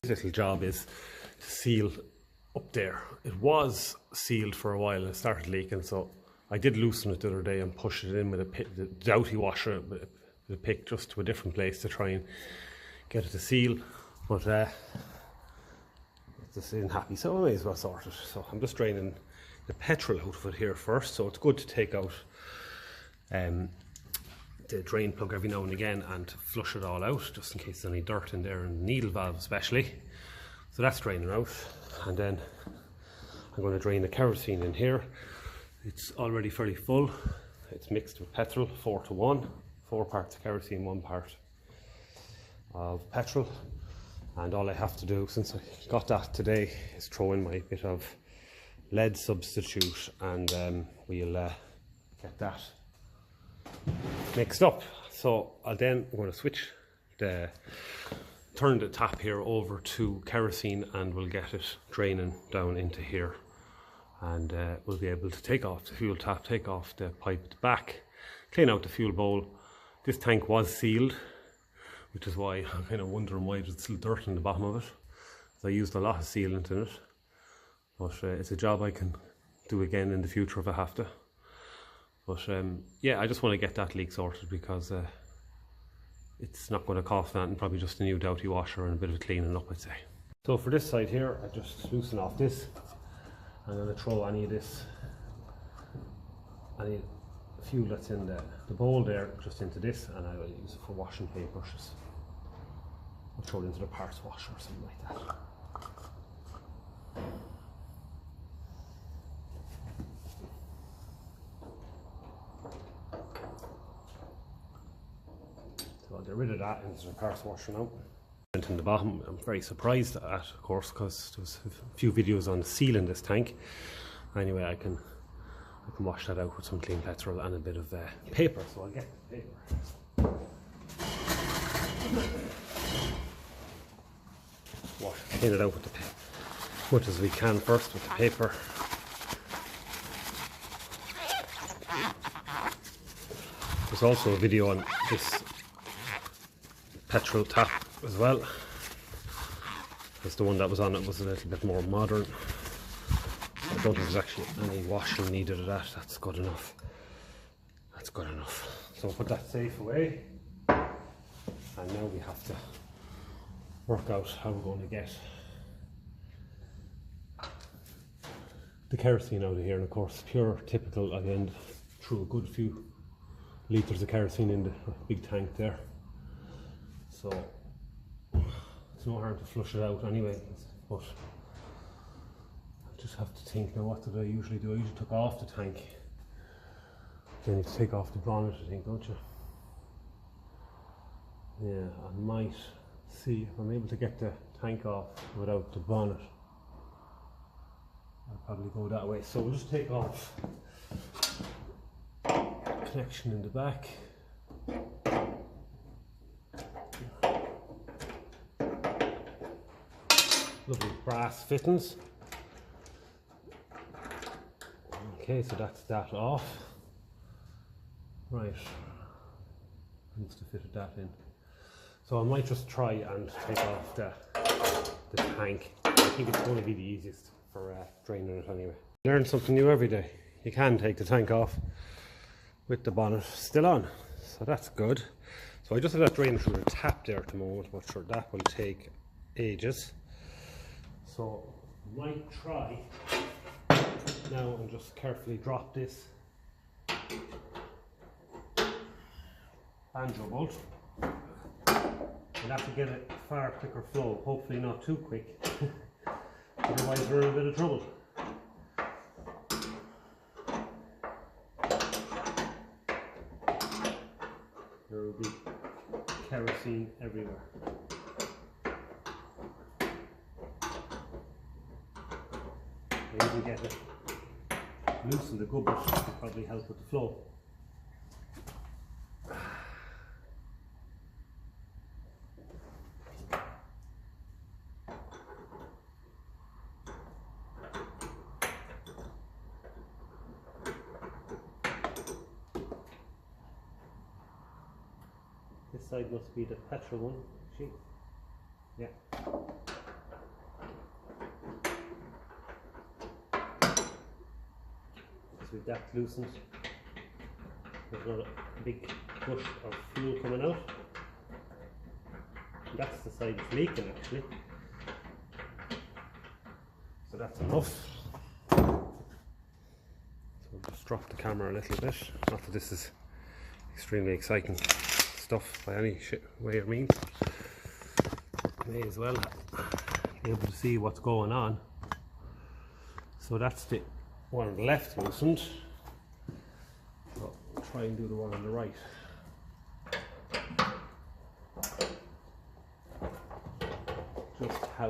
This little job is to seal up there. It was sealed for a while and it started leaking, so I did loosen it the other day and push it in with the doughty washer with a pick just to a different place to try and get it to seal, but it just isn't happy, so I may as well sort it. So I'm just draining the petrol out of it here first, so it's good to take out the drain plug every now and again and flush it all out just in case there's any dirt in there, and the needle valve especially. So that's draining out, and then I'm going to drain the kerosene in here. It's already fairly full. It's mixed with petrol, 4:1, 4 parts kerosene, 1 part of petrol. And all I have to do, since I got that today, is throw in my bit of lead substitute, and we'll get that mixed up. So I'm going to turn the tap here over to kerosene, and we'll get it draining down into here, and we'll be able to take off the fuel tap, take off the pipe at the back, clean out the fuel bowl. This tank was sealed, which is why I'm kind of wondering why there's still dirt in the bottom of it. So I used a lot of sealant in it, but it's a job I can do again in the future if I have to. But yeah, I just want to get that leak sorted, because it's not going to cost that, and probably just a new doughty washer and a bit of cleaning up, I'd say. So for this side here, I just loosen off this. I'm going to throw any fuel that's in the bowl there just into this, and I will use it for washing paintbrushes. I'll throw it into the parts washer or something like that. So I'll get rid of that into the parts washer now. In the bottom, I'm very surprised at, of course, because there was a few videos on sealing this tank. Anyway, I can wash that out with some clean petrol and a bit of paper. So I'll get the paper. Clean it out with as much as we can first with the paper. There's also a video on this petrol tap as well, because the one that was on it was a little bit more modern. I don't think there's actually any washing needed of that. That's good enough. That's good enough. So I'll put that safe away, and now we have to work out how we're going to get the kerosene out of here. And of course, pure typical, I end threw a good few litres of kerosene in the big tank there, so it's no harm to flush it out anyway. But I just have to think now, what did I usually do? I usually took off the tank. Then you have to take off the bonnet, I think, don't you? Yeah, I might see if I'm able to get the tank off without the bonnet. I'll probably go that way. So we'll just take off the connection in the back. Lovely brass fittings. Okay, so that's that off. Right, needs to fit that in. So I might just try and take off the tank. I think it's going to be the easiest for draining it anyway. Learn something new every day. You can take the tank off with the bonnet still on, so that's good. So I just have that draining through the tap there at the moment, but sure, that will take ages. So I might try now and just carefully drop this banjo bolt. You'll have to get a far quicker flow, hopefully not too quick, otherwise we're in a bit of trouble. There will be kerosene everywhere. I even get it loosen the gubbers to probably help with the flow. This side must be the petrol one, actually. Yeah. with that loosened, there's not a big gush of fuel coming out. And that's the side it's leaking actually. So that's enough. So I'll just drop the camera a little bit. Not that this is extremely exciting stuff by any way or means. May as well be able to see what's going on. So that's the one on the left loosened. So I'll try and do the one on the right. Just how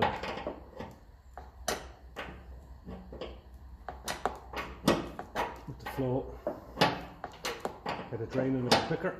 with the flow, get it draining a bit quicker.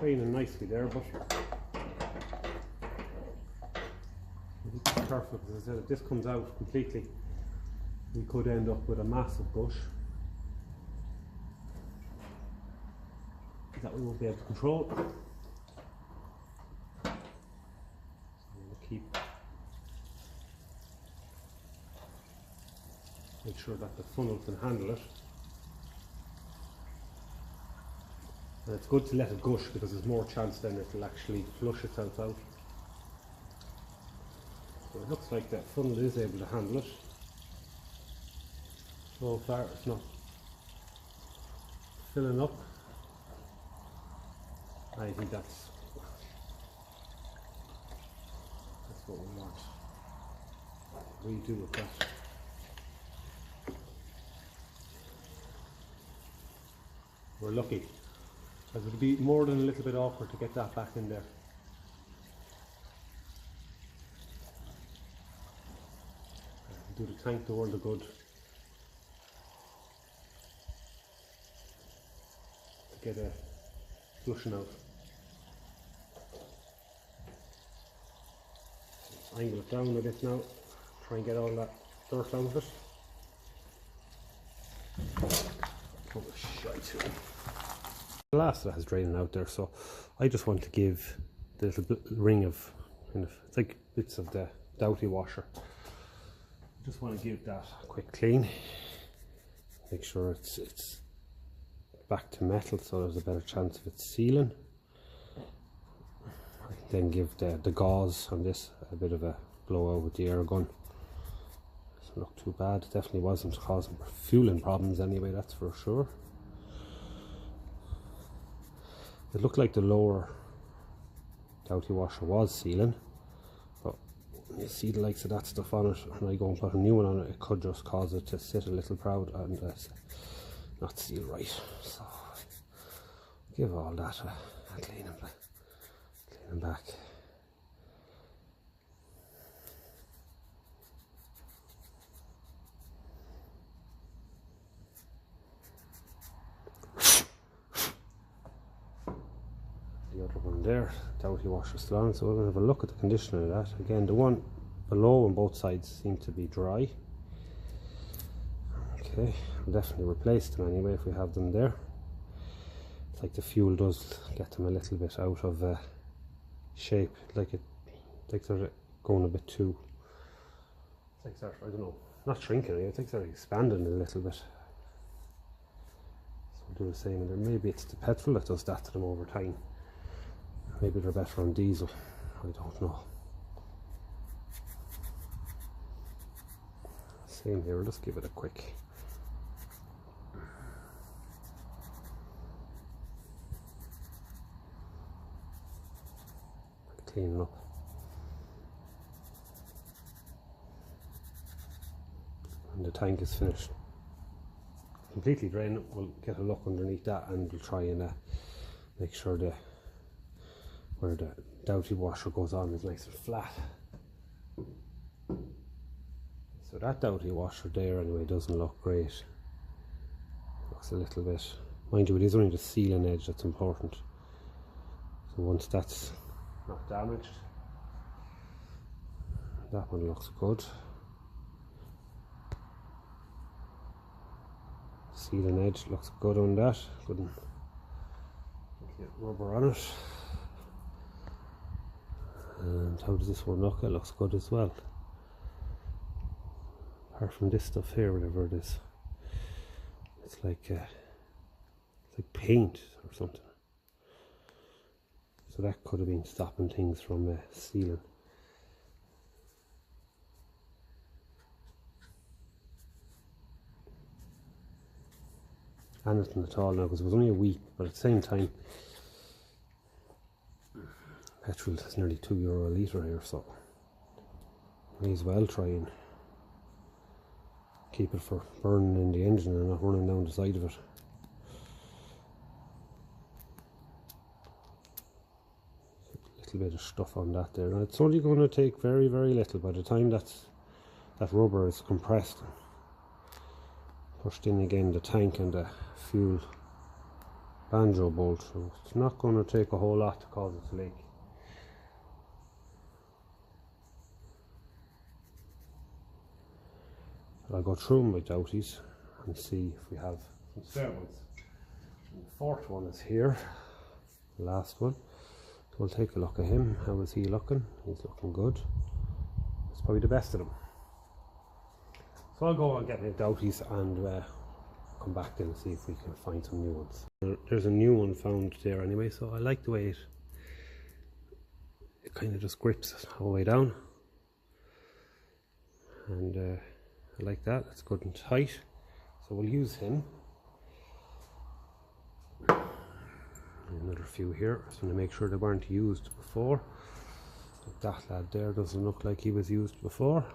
Draining nicely there, but be careful because as I said, if this comes out completely, we could end up with a massive gush that we won't be able to control. So we'll make sure that the funnel can handle it. And it's good to let it gush because there's more chance then it will actually flush itself out. So it looks like that funnel is able to handle it. So far it's not filling up. I think that's what we want. Redo with that. We're lucky. It would be more than a little bit awkward to get that back in there. Do the tank the world of good. To get a flushing out. Angle it down a bit now. Try and get all that dirt out of it. Oh, shite to it. Glass that has draining out there, so I just want to give the little ring of it's like bits of the doughty washer. I just want to give that a quick clean, make sure it's back to metal so there's a better chance of it sealing. I can then give the gauze on this a bit of a blow out with the air gun. Doesn't look too bad. It definitely wasn't causing fueling problems anyway, that's for sure. It looked like the lower doughty washer was sealing, but you see the likes of that stuff on it, and I go and put a new one on it, it could just cause it to sit a little proud and not seal right. So give all that a cleaning back. The other one there, doughty washer still on, so we're going to have a look at the condition of that. Again, the one below on both sides seem to be dry. Okay, I'll definitely replace them anyway if we have them there. It's like the fuel does get them a little bit out of shape, like they're going a bit too, it's like they're, I don't know, not shrinking, I think they're expanding a little bit. So we'll do the same, and maybe it's the petrol that does that to them over time. Maybe they're better on diesel, I don't know. Same here, we'll just give it a quick cleaning up. And the tank is finished completely drained. We'll get a look underneath that and we'll try and make sure where the doughty washer goes on is nice and flat. So that doughty washer there anyway doesn't look great. Looks a little bit, mind you, it is only the sealing edge that's important. So once that's not damaged, that one looks good. Sealing edge looks good on that. Couldn't get rubber on it. And how does this one look? It looks good as well. Apart from this stuff here, whatever it is, it's like paint or something. So that could have been stopping things from sealing. Anything at all now, because it was only a week, but at the same time, petrol is nearly €2 a litre here, so may as well try and keep it for burning in the engine and not running down the side of it. A little bit of stuff on that there, and it's only going to take very, very little. By the time that rubber is compressed and pushed in again, the tank and the fuel banjo bolt, so it's not going to take a whole lot to cause it to leak. I'll go through my doughties and see if we have some spare ones. And the fourth one is here, the last one. So we'll take a look at him. How is he looking? He's looking good. It's probably the best of them. So I'll go and get my doughties and come back then and see if we can find some new ones. There's a new one found there anyway, so I like the way it kind of just grips all the way down. And I like that, it's good and tight, so we'll use him. Another few here, just want to make sure they weren't used before. That lad there doesn't look like he was used before.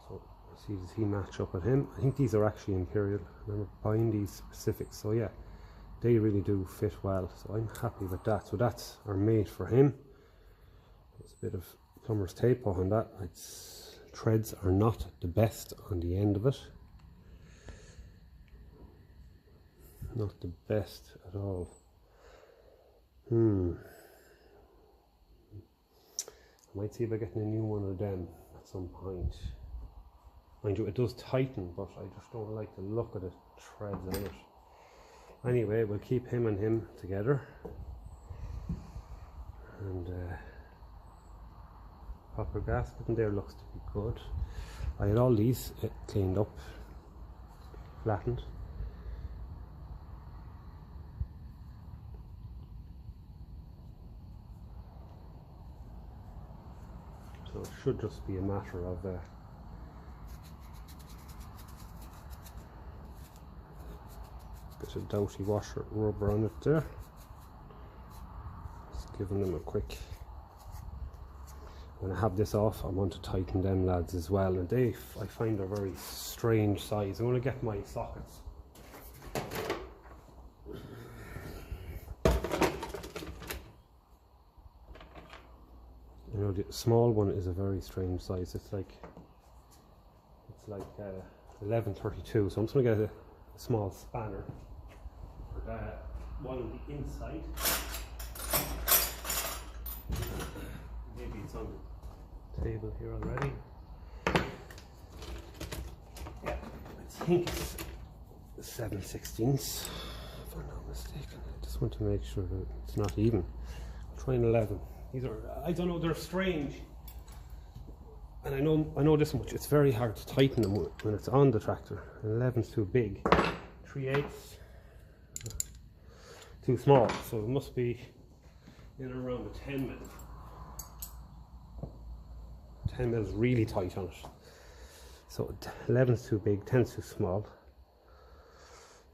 So see, does he match up with him? I think these are actually Imperial. I remember buying these specifics, so yeah, they really do fit well, so I'm happy with that. So that's our mate for him. There's a bit of plumber's tape on that. Threads are not the best on the end of it. Not the best at all. I might see about getting a new one of them at some point. Mind you, it does tighten, but I just don't like the look of the threads on it. Anyway, we'll keep him and him together. And copper gasket in there looks to be good. I had all these cleaned up, flattened. So it should just be a matter of bit of doughty washer rubber on it there. Just giving them a quick. When I have this off, I want to tighten them lads as well, and I find they're very strange size. I'm going to get my sockets. You know, the small one is a very strange size. It's like 1132. So I'm just going to get a small spanner for that one on the inside. Maybe it's on the table here already. Yeah, I think it's 7/16, if I'm not mistaken. I just want to make sure that it's not even. I'll try an 11. These are, I don't know, they're strange. And I know this much, it's very hard to tighten them when it's on the tractor. An 11's too big. 3/8 too small, so it must be in around the 10 mil. 10 mil is really tight on it. So 11's too big, 10's too small.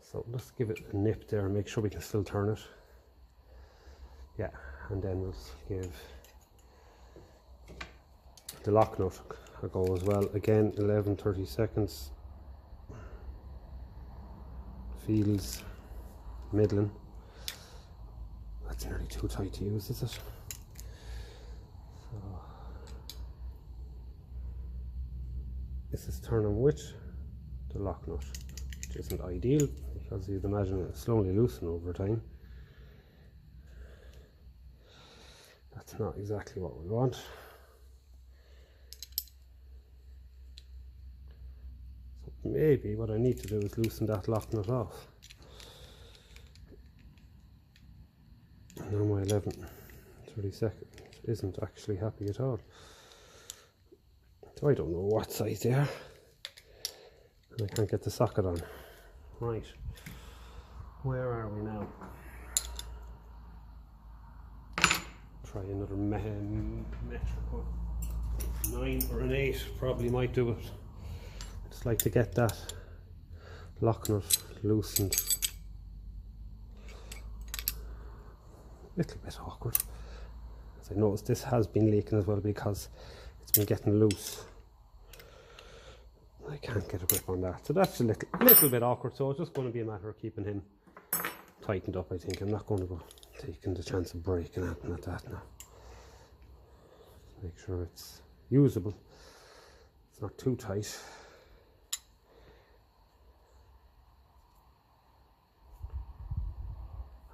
So let's give it a nip there and make sure we can still turn it. Yeah, and then we'll give the lock nut a go as well. Again, 11/32. Feels middling. That's nearly too tight to use, is it? So This is turning with the lock nut, which isn't ideal because you'd imagine it slowly loosen over time. That's not exactly what we want. So maybe what I need to do is loosen that lock nut off. Now my 11/32 isn't actually happy at all. So I don't know what size they are. And I can't get the socket on. Right. Where are we now? Try another metric one. 9 or an 8 probably might do it. Just like to get that lock nut loosened. A little bit awkward. As I noticed, this has been leaking as well because it's been getting loose. I can't get a grip on that, so that's a little bit awkward. So it's just going to be a matter of keeping him tightened up. I think I'm not going to go taking the chance of breaking anything like that now. Make sure it's usable. It's not too tight.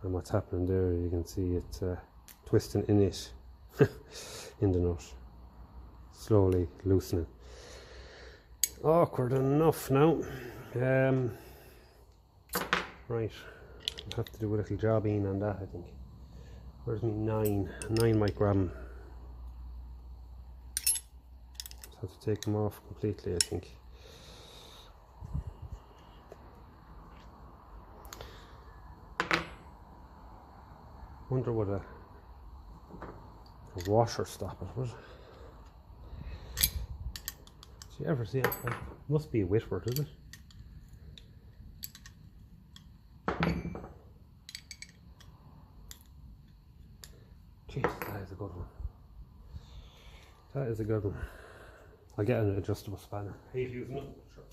And what's happening there, you can see it's twisting in it, in the nut, slowly loosening. Awkward enough now. Right, I'll have to do a little jobbing on that, I think. Where's my 9? 9 might grab him. Just have to take him off completely, I think. Wonder what a washer stop it would. Do you ever see it? Must be a Whitworth, is it? Jeez, that is a good one. That is a good one. I'll get an adjustable spanner. Hate using it. Sure.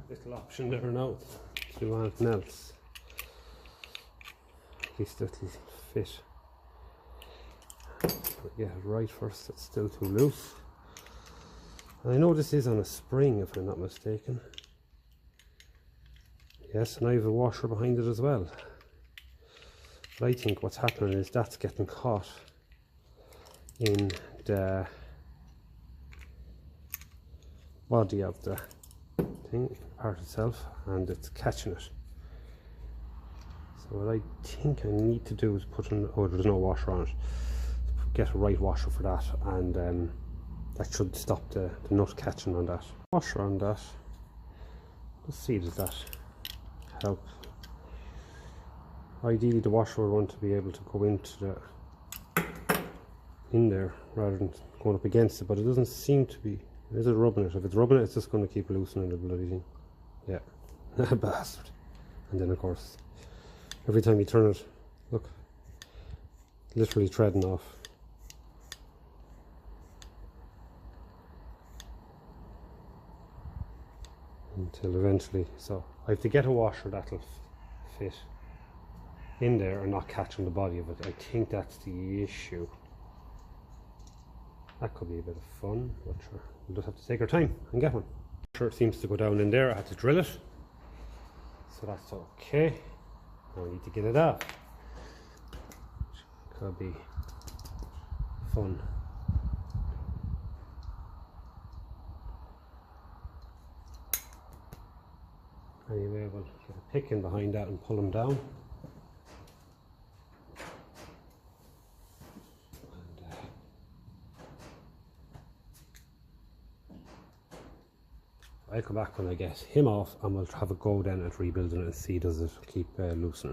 Little option there now to do anything else. At least it'll fit. But get it right first, it's still too loose. And I know this is on a spring if I'm not mistaken. Yes, and I have a washer behind it as well. But I think what's happening is that's getting caught in the body of the thing, part itself, and it's catching it. So what I think I need to do is put in, oh, there's no washer on it, get a right washer for that, and that should stop the nut catching on that. Washer on that. Let's see, does that help? Ideally the washer would want to be able to go into in there rather than going up against it, but it doesn't seem to be. Is it rubbing it? If it's rubbing it, it's just going to keep loosening the bloody thing. Yeah, bastard. And then of course, every time you turn it, look, literally threading off. Until eventually, so I have to get a washer that'll fit in there and not catch on the body of it. I think that's the issue. That could be a bit of fun, but sure, we'll just have to take our time and get one. Sure, it seems to go down in there. I had to drill it, so that's okay. Now I need to get it out. Could be fun. Anyway, we'll get a pick in behind that and pull them down. I'll come back when I get him off and we'll have a go then at rebuilding it and see does it keep loosening.